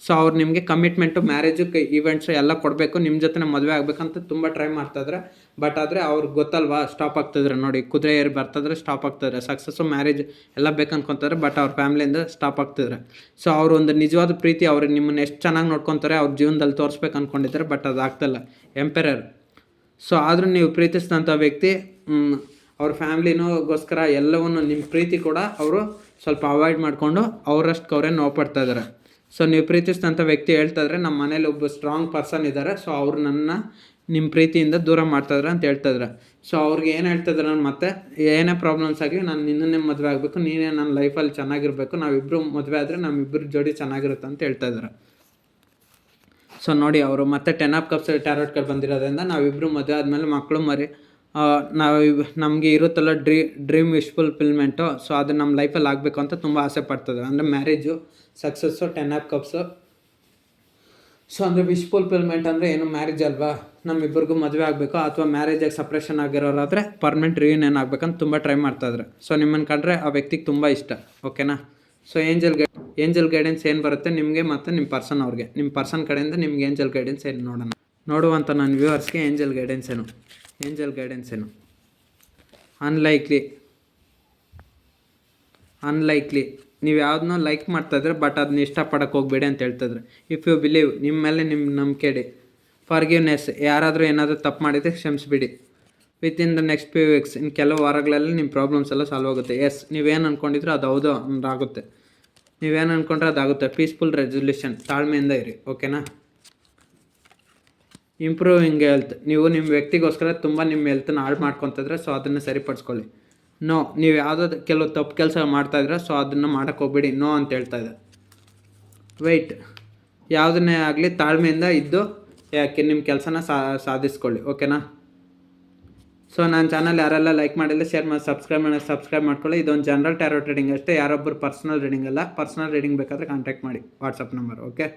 ಸೊ ಅವ್ರು ನಿಮಗೆ ಕಮಿಟ್ಮೆಂಟು, ಮ್ಯಾರೇಜು, ಈವೆಂಟ್ಸು ಎಲ್ಲ ಕೊಡಬೇಕು, ನಿಮ್ಮ ಜೊತೆ ಮದುವೆ ಆಗಬೇಕಂತ ತುಂಬ ಟ್ರೈ ಮಾಡ್ತಾಯಿದ್ರೆ. ಬಟ್ ಆದರೆ ಅವ್ರಿಗೆ ಗೊತ್ತಲ್ವಾ, ಸ್ಟಾಪ್ ಆಗ್ತಿದ್ರೆ ನೋಡಿ, ಕುದುರೆ ಏರಿ ಬರ್ತಾಯಿದ್ರೆ ಸ್ಟಾಪ್ ಆಗ್ತಿದ್ರೆ, ಸಕ್ಸಸ್ಸು ಮ್ಯಾರೇಜ್ ಎಲ್ಲ ಬೇಕು ಅನ್ಕೊತಾರೆ. ಬಟ್ ಅವ್ರ ಫ್ಯಾಮ್ಲಿಯಿಂದ ಸ್ಟಾಪ್ ಆಗ್ತಿದ್ರೆ. ಸೊ ಅವರು ಒಂದು ನಿಜವಾದ ಪ್ರೀತಿ, ಅವ್ರಿಗೆ ನಿಮ್ಮನ್ನು ಎಷ್ಟು ಚೆನ್ನಾಗಿ ನೋಡ್ಕೊತಾರೆ ಅವ್ರ ಜೀವನದಲ್ಲಿ ತೋರಿಸ್ಬೇಕು ಅಂದ್ಕೊಂಡಿದ್ದಾರೆ. ಬಟ್ ಅದು ಆಗ್ತಿಲ್ಲ, ಎಂಪೆರರ್. ಸೊ ಆದರೂ ನೀವು ಪ್ರೀತಿಸಿದಂಥ ವ್ಯಕ್ತಿ ಅವ್ರ ಫ್ಯಾಮ್ಲಿನೋಗೋಸ್ಕರ ಎಲ್ಲವನ್ನು ನಿಮ್ಮ ಪ್ರೀತಿ ಕೂಡ ಅವರು ಸ್ವಲ್ಪ ಅವಾಯ್ಡ್ ಮಾಡಿಕೊಂಡು ಅವರಷ್ಟು ಅವರೇ ನೋವು ಪಡ್ತಾಯಿದ್ದಾರೆ. ಸೊ ನೀವು ಪ್ರೀತಿಸಿದಂಥ ವ್ಯಕ್ತಿ ಹೇಳ್ತಾಯಿದ್ರೆ, ನಮ್ಮ ಮನೇಲಿ ಒಬ್ಬ ಸ್ಟ್ರಾಂಗ್ ಪರ್ಸನ್ ಇದ್ದಾರೆ, ಸೊ ಅವ್ರು ನನ್ನ ನಿಮ್ಮ ಪ್ರೀತಿಯಿಂದ ದೂರ ಮಾಡ್ತಾಯಿದ್ರೆ ಅಂತ ಹೇಳ್ತಾಯಿದ್ರೆ. ಸೊ ಅವ್ರಿಗೆ ಏನು ಹೇಳ್ತಾಯಿದ್ರೆ, ನಾನು ಮತ್ತೆ ಏನೇ ಪ್ರಾಬ್ಲಮ್ಸ್ ಆಗಲಿ ನಾನು ನಿನ್ನನ್ನೇ ಮದುವೆ ಆಗಬೇಕು, ನೀನೇ ನನ್ನ ಲೈಫಲ್ಲಿ ಚೆನ್ನಾಗಿರಬೇಕು, ನಾವಿಬ್ಬರು ಮದುವೆ ಆದರೆ ನಮ್ಮಿಬ್ಬರು ಜೋಡಿ ಚೆನ್ನಾಗಿರುತ್ತೆ ಅಂತ ಹೇಳ್ತಾಯಿದ್ದಾರೆ. ಸೊ ನೋಡಿ, ಅವರು ಮತ್ತೆ 10 ಆಫ್ ಕಪ್ಸ್ ಟ್ಯಾರೋಟ್ ಕಾರ್ಡ್ ಬಂದಿರೋದ್ರಿಂದ ನಾವಿಬ್ಬರು ಮದುವೆ ಆದಮೇಲೆ ಮಕ್ಕಳು ಮರಿ ನಮಗೆ ಇರುತ್ತಲ್ಲ ಡ್ರೀಮ್ ವಿಶ್ ಫುಲ್ಫಿಲ್ಮೆಂಟು. ಸೊ ಅದು ನಮ್ಮ ಲೈಫಲ್ಲಿ ಆಗಬೇಕು ಅಂತ ತುಂಬ ಆಸೆ ಪಡ್ತದೆ. ಅಂದರೆ marriage, success, 10 of cups. So ಅಂದರೆ ವಿಶ್ ಫುಲ್ಫಿಲ್ಮೆಂಟ್ ಅಂದರೆ ಏನು, ಮ್ಯಾರೇಜ್ ಅಲ್ವಾ, ನಮ್ಮಿಬ್ಬರಿಗೂ ಮದುವೆ ಆಗಬೇಕು, ಅಥವಾ ಮ್ಯಾರೇಜಾಗಿ ಸಪ್ರೇಷನ್ ಆಗಿರೋರಾದರೆ ಪರ್ಮನೆಂಟ್ ರಿಯೂನಿಯನ್ ಆಗಬೇಕಂತ ತುಂಬ ಟ್ರೈ ಮಾಡ್ತಾಯಿದ್ರೆ. ಸೊ ನಿಮ್ಮನ್ನು ಕಂಡ್ರೆ ಆ ವ್ಯಕ್ತಿಗೆ ತುಂಬ ಇಷ್ಟ. ಓಕೆನಾ. ಸೊ ಏಂಜಲ್ ಗೈಡೆನ್ಸ್ ಏನು ಬರುತ್ತೆ ನಿಮಗೆ ಮತ್ತು ನಿಮ್ಮ ಪರ್ಸನ್ ಅವ್ರಿಗೆ, ನಿಮ್ಮ ಪರ್ಸನ್ ಕಡೆಯಿಂದ ನಿಮ್ಗೆ ಏಂಜಲ್ ಗೈಡೆನ್ಸ್ ಏನು ನೋಡುವಂಥ ನನ್ನ ವ್ಯೂವರ್ಸ್ಗೆ ಏಂಜಲ್ ಗೈಡೆನ್ಸ್ ಏನು. ಅನ್ಲೈಕ್ಲಿ ನೀವು ಯಾವುದನ್ನೋ ಲೈಕ್ ಮಾಡ್ತಾಯಿದ್ರೆ ಬಟ್ ಅದನ್ನ ಇಷ್ಟಪಡೋಕ್ಕೆ ಹೋಗಬೇಡಿ ಅಂತ ಹೇಳ್ತಾಯಿದ್ರೆ. ಇಫ್ ಯು ಬಿಲೀವ್, ನಿಮ್ಮ ಮೇಲೆ ನಿಮ್ಮ ನಂಬಿಕೆ ಇಡಿ. ಫಾರ್ಗಿವ್ನೆಸ್, ಯಾರಾದರೂ ಏನಾದರೂ ತಪ್ಪು ಮಾಡಿದರೆ ಕ್ಷಮಿಸಿಬಿಡಿ. Within the next few weeks, ಇನ್ನು ಕೆಲವು ವಾರಗಳಲ್ಲಿ ನಿಮ್ಮ ಪ್ರಾಬ್ಲಮ್ಸ್ ಎಲ್ಲ ಸಾಲ್ವ್ ಆಗುತ್ತೆ. ಎಸ್, ನೀವೇನು ಅಂದ್ಕೊಂಡಿದ್ರು ಅದು ಹೌದು ಆಗುತ್ತೆ, ನೀವೇನು ಅಂದ್ಕೊಂಡ್ರೆ ಅದಾಗುತ್ತೆ. ಪೀಸ್ಫುಲ್ ರೆಸಲ್ಯೂಷನ್, ತಾಳ್ಮೆಯಿಂದ ಇರಿ. ಓಕೆನಾ. ಇಂಪ್ರೂವಿಂಗ್ ಹೆಲ್ತ್, ನೀವು ನಿಮ್ಮ ವ್ಯಕ್ತಿಗೋಸ್ಕರ ತುಂಬ ನಿಮ್ಮ ಹೆಲ್ತನ್ನು ಹಾಳು ಮಾಡ್ಕೊತಿದ್ರೆ, ಸೊ ಅದನ್ನು ಸರಿಪಡಿಸ್ಕೊಳ್ಳಿ. ನೋ, ನೀವು ಯಾವುದೋ ಕೆಲವು ತಪ್ಪು ಕೆಲಸ ಮಾಡ್ತಾಯಿದ್ರೆ ಸೊ ಅದನ್ನು ಮಾಡೋಕ್ಕೆ ಹೋಗ್ಬೇಡಿ, ನೋ ಅಂತ ಹೇಳ್ತಾಯಿದ್ದೆ. ವೆಯ್ಟ್, ಯಾವುದನ್ನೇ ಆಗಲಿ ತಾಳ್ಮೆಯಿಂದ ಇದ್ದು ಯಾಕೆ ನಿಮ್ಮ ಕೆಲಸನ ಸಾಧಿಸ್ಕೊಳ್ಳಿ. ಓಕೆನಾ. ಸೊ ನನ್ನ ಚಾನಲ್ ಯಾರೆಲ್ಲ ಲೈಕ್ ಮಾಡಿಲ್ಲ, ಶೇರ್ ಮಾಡಿ, ಸಬ್ಸ್ಕ್ರೈಬ್ ಮಾಡ್ಕೊಳ್ಳಿ. ಇದೊಂದು ಜನರಲ್ ಟ್ಯಾರೋ ರೀಡಿಂಗ್ ಅಷ್ಟೇ, ಯಾರೊಬ್ಬರು ಪರ್ಸ್ನಲ್ ರೀಡಿಂಗ್ ಅಲ್ಲ. ಪರ್ಸ್ನಲ್ ರೀಡಿಂಗ್ ಬೇಕಾದರೆ ಕಾಂಟ್ಯಾಕ್ಟ್ ಮಾಡಿ, ವಾಟ್ಸಪ್ ನಂಬರ್. ಓಕೆ.